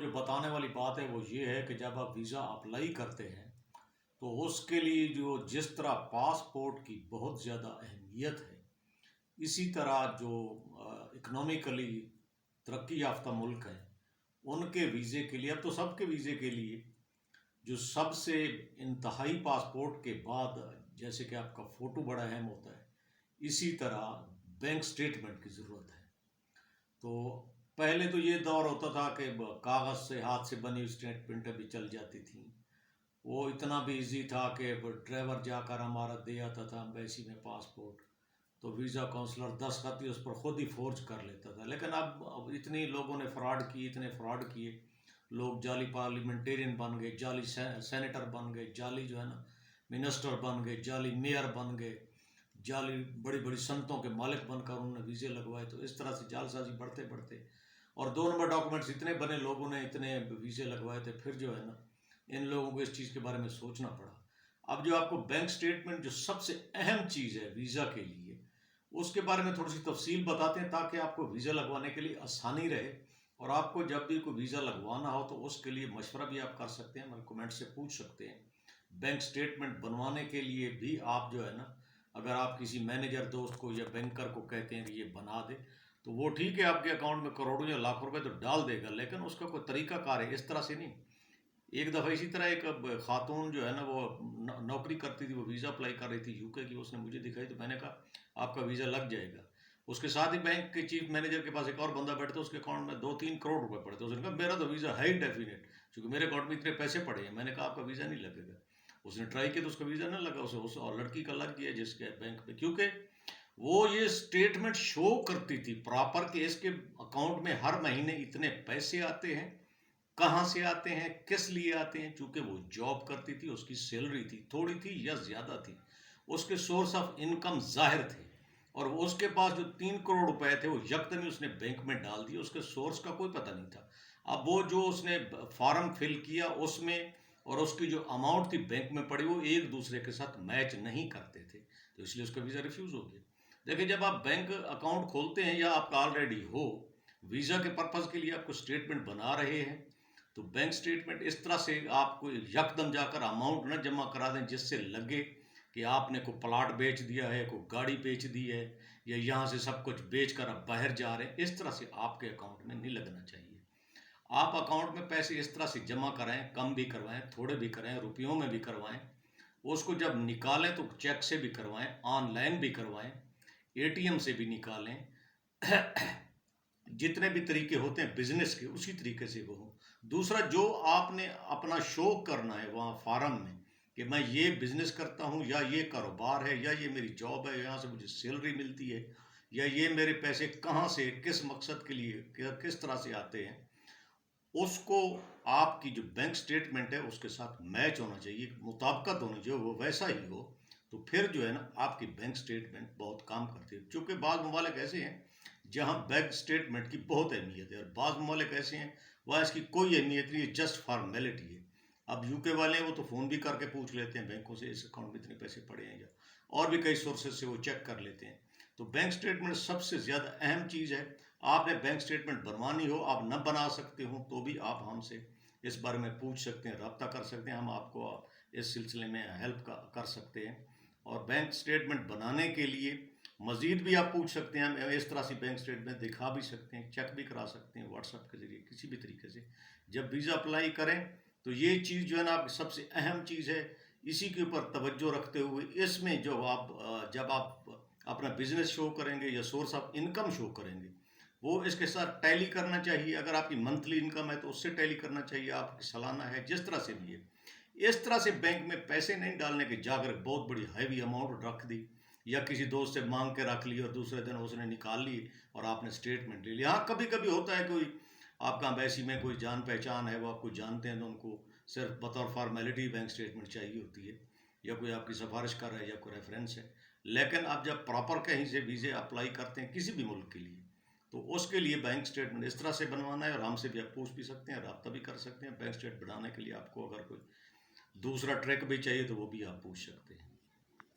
جو بتانے والی بات ہے وہ یہ ہے کہ جب آپ ویزا اپلائی کرتے ہیں تو اس کے لیے جو جس طرح پاسپورٹ کی بہت زیادہ اہمیت ہے، اسی طرح جو اکنومیکلی ترقی یافتہ ملک ہیں ان کے ویزے کے لیے، اب تو سب کے ویزے کے لیے جو سب سے انتہائی پاسپورٹ کے بعد جیسے کہ آپ کا فوٹو بڑا اہم ہوتا ہے، اسی طرح بینک سٹیٹمنٹ کی ضرورت ہے۔ تو پہلے تو یہ دور ہوتا تھا کہ کاغذ سے ہاتھ سے بنی ہوئی اسٹیٹمنٹیں بھی چل جاتی تھیں، وہ اتنا بھی ایزی تھا کہ ڈرائیور جا کر ہمارا دے آتا تھا ایمبیسی میں پاسپورٹ، تو ویزا کونسلر دستخط ہی اس پر خود ہی فورج کر لیتا تھا۔ لیکن اب اتنی لوگوں نے فراڈ کیے، اتنے فراڈ کیے، لوگ جعلی پارلیمنٹیرین بن گئے، جعلی سینیٹر بن گئے، جعلی جو ہے نا منسٹر بن گئے، جعلی میئر بن گئے، جعلی بڑی بڑی صنعتوں کے مالک بن کر انہوں نے ویزے لگوائے۔ تو اس طرح سے جعل سازی بڑھتے بڑھتے اور 2 نمبر ڈاکومنٹس اتنے بنے، لوگوں نے اتنے ویزے لگوائے تھے، پھر جو ہے نا ان لوگوں کو اس چیز کے بارے میں سوچنا پڑا۔ اب جو آپ کو بینک سٹیٹمنٹ جو سب سے اہم چیز ہے ویزا کے لیے، اس کے بارے میں تھوڑی سی تفصیل بتاتے ہیں تاکہ آپ کو ویزا لگوانے کے لیے آسانی رہے، اور آپ کو جب بھی کوئی ویزا لگوانا ہو تو اس کے لیے مشورہ بھی آپ کر سکتے ہیں، ہمارے کمنٹ سے پوچھ سکتے ہیں۔ بینک سٹیٹمنٹ بنوانے کے لیے بھی آپ جو ہے نا، اگر آپ کسی مینیجر دوست کو یا بینکر کو کہتے ہیں کہ یہ بنا دے تو وہ ٹھیک ہے، آپ کے اکاؤنٹ میں کروڑوں یا لاکھوں روپے تو ڈال دے گا، لیکن اس کا کوئی طریقہ کار ہے، اس طرح سے نہیں۔ ایک دفعہ اسی طرح ایک خاتون جو ہے نا وہ نوکری کرتی تھی، وہ ویزا اپلائی کر رہی تھی یو کے کی، اس نے مجھے دکھائی تو میں نے کہا آپ کا ویزا لگ جائے گا۔ اس کے ساتھ ہی بینک کے چیف مینیجر کے پاس ایک اور بندہ بیٹھتا، اس کے اکاؤنٹ میں 2-3 کروڑ روپے پڑے تھے۔ اس نے کہا میرا تو ویزا ہے ہی ڈیفینیٹ، کیونکہ میرے اکاؤنٹ میں اتنے پیسے پڑے ہیں۔ میں نے کہا آپ کا ویزا نہیں لگے گا۔ اس نے ٹرائی کیا تو اس کا ویزا نہ لگا، اسے اور لڑکی کا لگ گیا جس کے بینک پہ، کیونکہ وہ یہ اسٹیٹمنٹ شو کرتی تھی پراپر کہ اس کے اکاؤنٹ میں ہر مہینے اتنے پیسے آتے ہیں، کہاں سے آتے ہیں، کس لیے آتے ہیں۔ چونکہ وہ جاب کرتی تھی، اس کی سیلری تھی، تھوڑی تھی یا زیادہ تھی، اس کے سورس آف انکم ظاہر تھے، اور اس کے پاس جو 3 کروڑ روپے تھے وہ یکدم ہی اس نے بینک میں ڈال دیے، اس کے سورس کا کوئی پتہ نہیں تھا۔ اب وہ جو اس نے فارم فل کیا اس میں اور اس کی جو اماؤنٹ تھی بینک میں پڑی، وہ ایک دوسرے کے ساتھ میچ نہیں کرتے تھے، تو اس لیے اس کا ویزا ریفیوز ہو گیا۔ دیکھیں، جب آپ بینک اکاؤنٹ کھولتے ہیں یا آپ کا آلریڈی ہو، ویزا کے پرپز کے لیے آپ کو اسٹیٹمنٹ بنا رہے ہیں، تو بینک سٹیٹمنٹ اس طرح سے آپ کو یکدم جا کر اماؤنٹ نہ جمع کرا دیں جس سے لگے کہ آپ نے کوئی پلاٹ بیچ دیا ہے، کوئی گاڑی بیچ دی ہے، یا یہاں سے سب کچھ بیچ کر آپ باہر جا رہے ہیں۔ اس طرح سے آپ کے اکاؤنٹ میں نہیں لگنا چاہیے۔ آپ اکاؤنٹ میں پیسے اس طرح سے جمع کرائیں، کم بھی کروائیں، تھوڑے بھی کرائیں، روپیوں میں بھی کروائیں، اس کو جب نکالیں تو چیک سے بھی کروائیں، آن لائن بھی کروائیں، اے ٹی ایم سے بھی نکالیں، جتنے بھی طریقے ہوتے ہیں بزنس کے اسی طریقے سے وہ ہوں۔ دوسرا، جو آپ نے اپنا شو کرنا ہے وہاں فارم میں کہ میں یہ بزنس کرتا ہوں، یا یہ کاروبار ہے، یا یہ میری جاب ہے، یہاں سے مجھے سیلری ملتی ہے، یا یہ میرے پیسے کہاں سے کس مقصد کے لیے کس طرح سے آتے ہیں، اس کو آپ کی جو بینک سٹیٹمنٹ ہے اس کے ساتھ میچ ہونا چاہیے، مطابقت ہونی چاہیے، وہ ویسا ہی ہو، تو پھر جو ہے نا آپ کی بینک سٹیٹمنٹ بہت کام کرتی ہے۔ چونکہ بعض ممالک ایسے ہیں جہاں بینک سٹیٹمنٹ کی بہت اہمیت ہے، اور بعض ممالک ایسے ہیں وہاں اس کی کوئی اہمیت نہیں ہے، جسٹ فارمیلٹی ہے۔ اب یو کے والے ہیں، وہ تو فون بھی کر کے پوچھ لیتے ہیں بینکوں سے اس اکاؤنٹ میں اتنے پیسے پڑے ہیں، یا اور بھی کئی سورسز سے وہ چیک کر لیتے ہیں۔ تو بینک سٹیٹمنٹ سب سے زیادہ اہم چیز ہے۔ آپ نے بینک سٹیٹمنٹ بنوانی ہو، آپ نہ بنا سکتے ہوں تو بھی آپ ہم سے اس بارے میں پوچھ سکتے ہیں، رابطہ کر سکتے ہیں، ہم آپ کو اس سلسلے میں ہیلپ کر سکتے ہیں۔ اور بینک سٹیٹمنٹ بنانے کے لیے مزید بھی آپ پوچھ سکتے ہیں، ہم اس طرح سے بینک سٹیٹمنٹ دکھا بھی سکتے ہیں، چیک بھی کرا سکتے ہیں واٹس ایپ کے ذریعے، کسی بھی طریقے سے۔ جب ویزا اپلائی کریں تو یہ چیز جو ہے نا سب سے اہم چیز ہے، اسی کے اوپر توجہ رکھتے ہوئے اس میں جب آپ اپنا بزنس شو کریں گے یا سورس آف انکم شو کریں گے، وہ اس کے ساتھ ٹیلی کرنا چاہیے۔ اگر آپ کی منتھلی انکم ہے تو اس سے ٹیلی کرنا چاہیے، آپ کی سالانہ ہے، جس طرح سے بھی ہے۔ اس طرح سے بینک میں پیسے نہیں ڈالنے کے جا کر بہت بڑی ہیوی اماؤنٹ رکھ دی، یا کسی دوست سے مانگ کے رکھ لی اور دوسرے دن اس نے نکال لی اور آپ نے اسٹیٹمنٹ لے لیا۔ ہاں، کبھی کبھی ہوتا ہے کوئی آپ کا ایمبیسی میں کوئی جان پہچان ہے، وہ آپ کو جانتے ہیں تو ان کو صرف بطور فارمیلٹی بینک اسٹیٹمنٹ چاہیے ہوتی ہے، یا کوئی آپ کی سفارش کر رہا ہے یا کوئی ریفرنس ہے۔ لیکن اب جب پراپر کہیں سے ویزے اپلائی کرتے ہیں کسی بھی ملک کے لیے، تو اس کے لیے بینک اسٹیٹمنٹ اس طرح سے بنوانا ہے، اور ہم سے بھی آپ پوچھ بھی سکتے ہیں، رابطہ بھی کر سکتے ہیں۔ بینک اسٹیٹمنٹ بنانے کے لیے آپ کو اگر کوئی دوسرا ٹریک بھی چاہیے تو وہ بھی آپ پوچھ سکتے ہیں۔